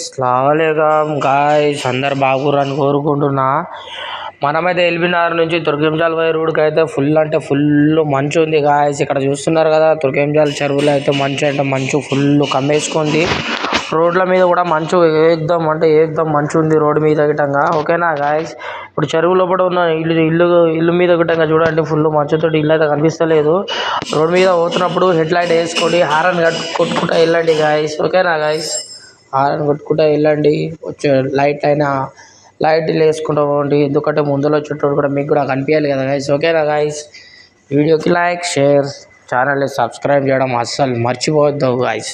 స్లాలేగం guys అందరు బాగుర్రని కోరుకుంటున్నా. మనమైతే ఎల్బీనగర్ నుంచి తుర్కెంజాల్ పోయే రోడ్కి అయితే ఫుల్ అంటే ఫుల్ మంచు ఉంది గాయ్స్. ఇక్కడ చూస్తున్నారు కదా తుర్కెంజాల్ చెరువులో అయితే మంచు అంటే మంచు ఫుల్ కమ్మేసుకుంది. రోడ్ల మీద కూడా మంచు ఏకదం అంటే ఏకదం మంచు ఉంది రోడ్డు మీద గిట్టంగా. ఓకేనా గాయ్స్, ఇప్పుడు చెరువు లోపల ఉన్న ఇల్లు మీద గిట్టంగా చూడండి ఫుల్ మంచుతోటి ఇల్లు అయితే కనిపిస్తలేదు. రోడ్డు మీద పోతున్నప్పుడు హెడ్ లైట్ వేసుకోండి, హారన్ కొట్టుకుంటా వెళ్ళండి గాయ్స్. ఓకేనా గాయ్స్, హారన్ కొట్టుకుంటా వెళ్ళండి. వచ్చే లైట్లు వేసుకుంటూ పోండి, ఎందుకంటే ముందులో చుట్టూ కూడా మీకు కూడా కనిపించాలి కదా గాయ్స్. ఓకేనా గాయ్స్, వీడియోకి లైక్ షేర్ ఛానల్ని సబ్స్క్రైబ్ చేయడం అస్సలు మర్చిపోవద్దు గాయ్స్.